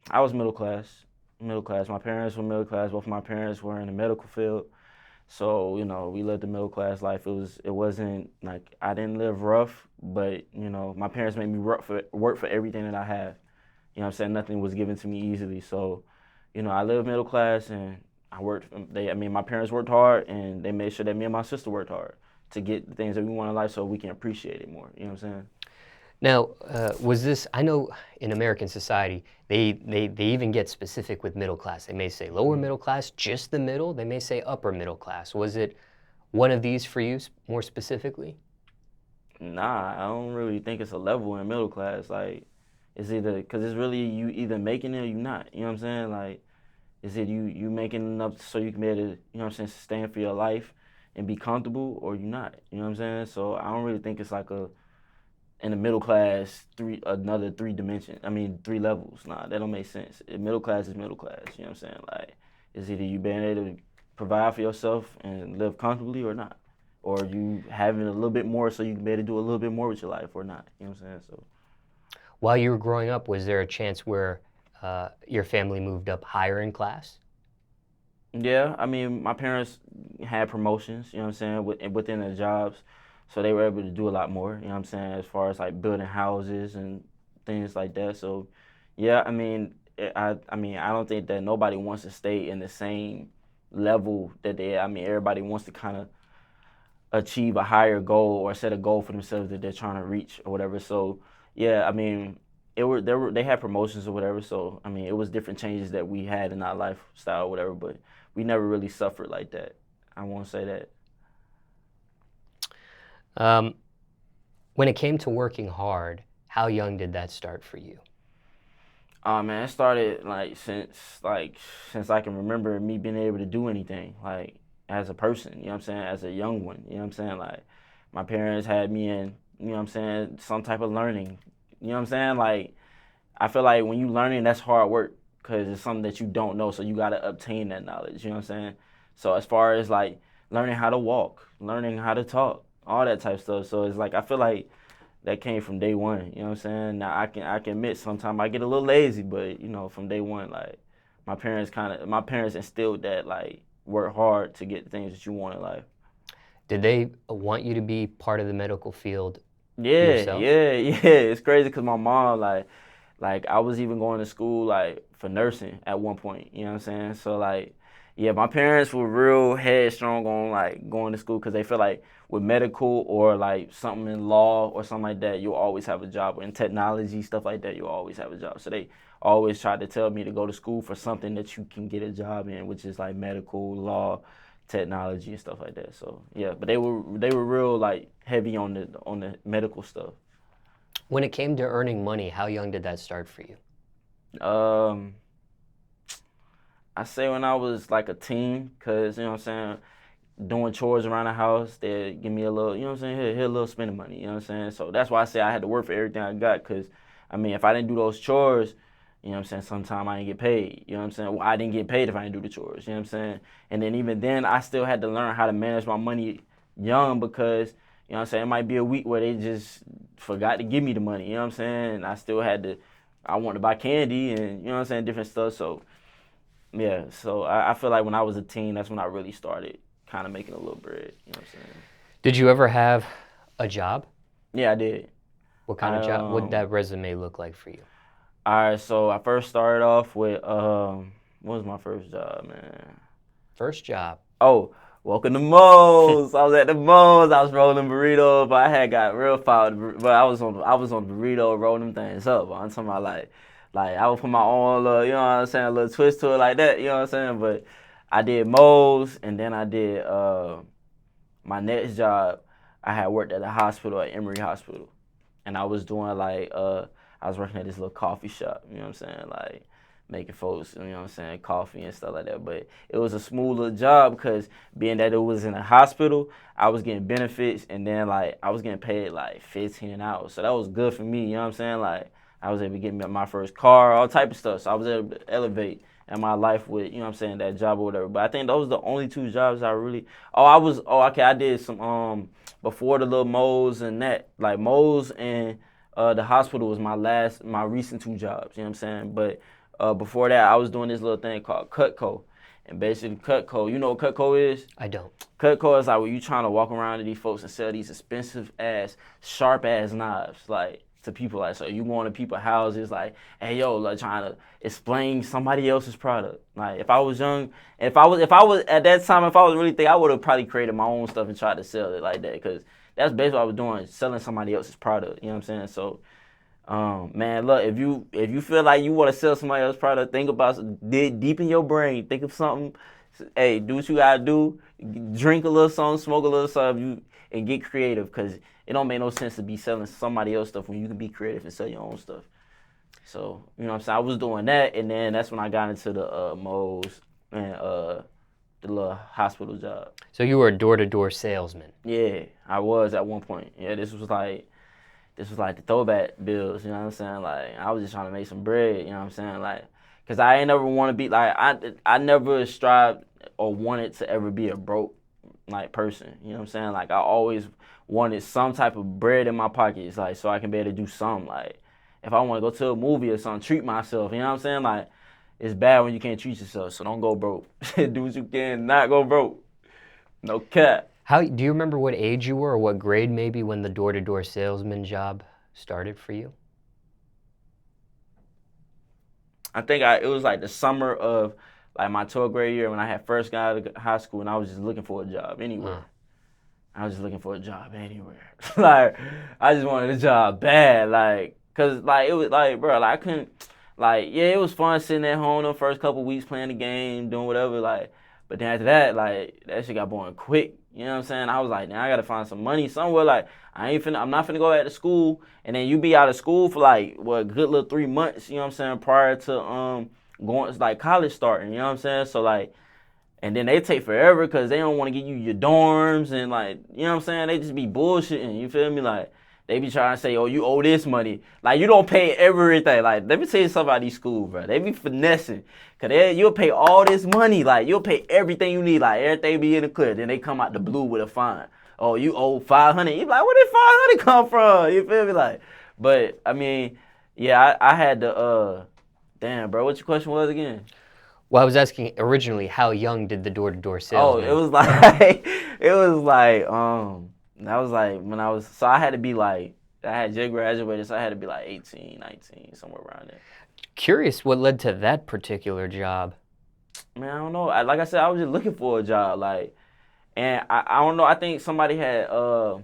I was middle class. Middle class. My parents were middle class. Both of my parents were in the medical field. So, we lived the middle class life. It wasn't like I didn't live rough, but my parents made me work for everything that I have. You know what I'm saying? Nothing was given to me easily. So, I lived middle class and I worked my parents worked hard and they made sure that me and my sister worked hard to get the things that we want in life so we can appreciate it more. You know what I'm saying? Now, was this, I know in American society, they even get specific with middle class. They may say lower middle class, just the middle. They may say upper middle class. Was it one of these for you more specifically? Nah, I don't really think it's a level in middle class. Like, it's either, because it's really you either making it or you not. You know what I'm saying? Like, is it you making enough so you can be able to, sustain for your life and be comfortable or you not? You know what I'm saying? So I don't really think it's like in the middle class, another three dimension. I mean, three levels. Nah, that don't make sense. Middle class is middle class. You know what I'm saying? Like, it's either you being able to provide for yourself and live comfortably or not. Or you having a little bit more so you can be able to do a little bit more with your life or not. You know what I'm saying? So While you were growing up, was there a chance where your family moved up higher in class? yeah, I mean, my parents had promotions, you know what I'm saying, within their jobs. So they were able to do a lot more, you know what I'm saying, as far as like building houses and things like that. So yeah, I mean, I don't think that nobody wants to stay in the same level that everybody wants to kind of achieve a higher goal or set a goal for themselves that they're trying to reach or whatever. So yeah, I mean, they had promotions or whatever. So I mean, it was different changes that we had in our lifestyle or whatever, but we never really suffered like that. I won't say that. Um, when it came to working hard, how young did that start for you? Man, it started since I can remember me being able to do anything, like as a person, you know what I'm saying, as a young one, you know what I'm saying? Like my parents had me in, you know what I'm saying, some type of learning. You know what I'm saying? Like I feel like when you learning, that's hard work because it's something that you don't know, so you got to obtain that knowledge. You know what I'm saying? So as far as like learning how to walk, learning how to talk, all that type of stuff. So it's like I feel like that came from day one. You know what I'm saying? Now I can admit sometimes I get a little lazy, but from day one, like my parents instilled that like work hard to get the things that you want in life. Did they want you to be part of the medical field Yeah, yourself? yeah, yeah. It's crazy because my mom like I was even going to school like for nursing at one point. You know what I'm saying? So like, yeah, my parents were real headstrong on like going to school because they feel like with medical or like something in law or something like that, you'll always have a job. Or in technology stuff like that, you'll always have a job. So they always tried to tell me to go to school for something that you can get a job in, which is like medical, law, technology and stuff like that. So yeah, but they were real like heavy on the medical stuff. When it came to earning money, how young did that start for you? Um, I say when I was like a teen, cause you know what I'm saying, doing chores around the house, they give me a little, you know what I'm saying, here a little spending money, you know what I'm saying. So that's why I say I had to work for everything I got, cause I mean if I didn't do those chores, you know what I'm saying, sometime I didn't get paid, you know what I'm saying. Well, I didn't get paid if I didn't do the chores, you know what I'm saying. And then even then, I still had to learn how to manage my money young because you know what I'm saying, it might be a week where they just forgot to give me the money, you know what I'm saying. And I still had to, I wanted to buy candy and you know what I'm saying, different stuff. So yeah, so I feel like when I was a teen, that's when I really started kind of making a little bread. You know what I'm saying? Did you ever have a job? Yeah, I did. What kind I of job? What did that resume look like for you? All right. So I first started off with what was my first job, man? First job. Oh, welcome to Moe's. I was at the Moe's. I was rolling burritos, but I had got real foul. But I was on burrito rolling them things up. I'm talking about like I would put my own little, you know what I'm saying, a little twist to it like that. You know what I'm saying? But I did Moe's, and then I did my next job. I had worked at a hospital at Emory Hospital, and I was doing like I was working at this little coffee shop. You know what I'm saying? Like making folks, you know what I'm saying, coffee and stuff like that. But it was a smooth little job because being that it was in a hospital, I was getting benefits and then like I was getting paid like 15 an hour. So that was good for me, you know what I'm saying? Like I was able to get me my first car, all type of stuff. So I was able to elevate in my life with, you know what I'm saying, that job or whatever. But I think those were the only two jobs I really okay, I did some before the little Moe's and that. Like Moe's and the hospital was my recent two jobs, you know what I'm saying? But Before that, I was doing this little thing called Cutco. And basically, Cutco, you know what Cutco is? I don't. Cutco is like when you trying to walk around to these folks and sell these expensive ass, sharp ass knives, like to people. Like, so you going to people's houses, like, hey yo, like trying to explain somebody else's product. Like, if I was young, if I was at that time, if I was really think, I would have probably created my own stuff and tried to sell it like that, because that's basically what I was doing, selling somebody else's product. You know what I'm saying? So. Man, look, if you feel like you want to sell somebody else's product, think about dig deep in your brain. Think of something. Hey, do what you gotta do. Drink a little something, smoke a little something, and get creative. Because it don't make no sense to be selling somebody else's stuff when you can be creative and sell your own stuff. So, you know what I'm saying? I was doing that, and then that's when I got into the moles and the little hospital job. So you were a door-to-door salesman. Yeah, I was at one point. Yeah, this was like the throwback bills, you know what I'm saying? Like, I was just trying to make some bread, you know what I'm saying? Like, because I ain't never want to be, like, I never strived or wanted to ever be a broke, like, person, you know what I'm saying? Like, I always wanted some type of bread in my pockets, like, so I can be able to do something. Like, if I want to go to a movie or something, treat myself, you know what I'm saying? Like, it's bad when you can't treat yourself, so don't go broke. Do what you can, not go broke. No cap. How do you remember what age you were, or what grade maybe, when the door-to-door salesman job started for you? I think it was like the summer of like my 12th grade year when I had first got out of high school, and I was just looking for a job anywhere. I was just looking for a job anywhere. Like, I just wanted a job bad, like, cause like it was like, bro, like I couldn't, like, yeah, it was fun sitting at home the first couple weeks playing the game, doing whatever, like, but then after that, like, that shit got boring quick. You know what I'm saying? I was like, now I gotta find some money somewhere. Like, I'm not finna go back to school, and then you be out of school for like what, a good little 3 months. You know what I'm saying? Prior to going, like, college starting. You know what I'm saying? So like, and then they take forever because they don't want to give you your dorms, and like, you know what I'm saying? They just be bullshitting. You feel me? Like, they be trying to say, oh, you owe this money. Like, you don't pay everything. Like, let me tell you something about these schools, bro. They be finessing. Because you'll pay all this money. Like, you'll pay everything you need. Like, everything be in the clear. Then they come out the blue with a fine. Oh, you owe $500. You like, where did $500 come from? You feel me? Like, but, I mean, yeah, I had to, damn, bro, what your question was again? Well, I was asking originally, how young did the door-to-door salesman? Oh, it was like, that was like when I was, so I had to be like, I had just graduated, so I had to be like 18, 19, somewhere around there. Curious what led to that particular job. Man, I don't know. Like I said, I was just looking for a job, like, and I don't know. I think somebody had, but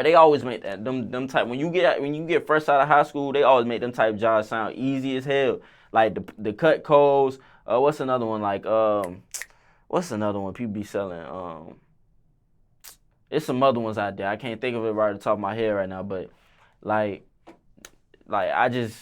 they always make that them type when you get fresh out of high school, they always make them type of jobs sound easy as hell. Like the Cutcos. What's another one? Like what's another one people be selling? There's some other ones out there. I can't think of it right at the top of my head right now, but like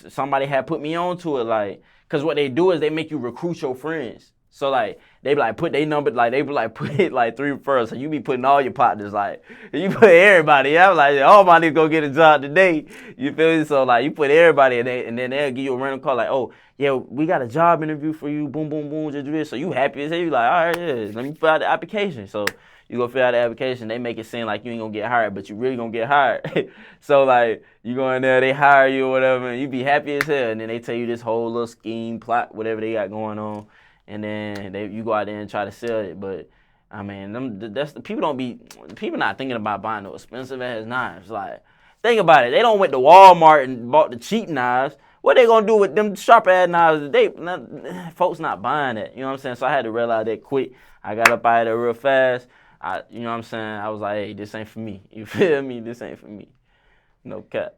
somebody had put me on to it, like, cause what they do is they make you recruit your friends. So like they be like put their number, like they be like put it like 3 referrals. So you be putting all your partners, like you put everybody. I'm like, all my niggas go get a job today. You feel me? So like you put everybody, and then they'll give you a random call like, oh yeah, we got a job interview for you. Boom, boom, boom. Just do this. So you happy as hell. You like, all right, yeah, let me fill out the application. So you go fill out the application. They make it seem like you ain't gonna get hired, but you really gonna get hired. So like you go in there, they hire you or whatever, and you be happy as hell. And then they tell you this whole little scheme, plot, whatever they got going on. And then you go out there and try to sell it, but I mean, people not thinking about buying no expensive ass knives. Like, think about it. They don't went to Walmart and bought the cheap knives. What they gonna do with them sharp ass knives? Folks not buying it. You know what I'm saying? So I had to realize that quick. I got up out of there real fast. You know what I'm saying? I was like, hey, this ain't for me. You feel me? This ain't for me. No cap.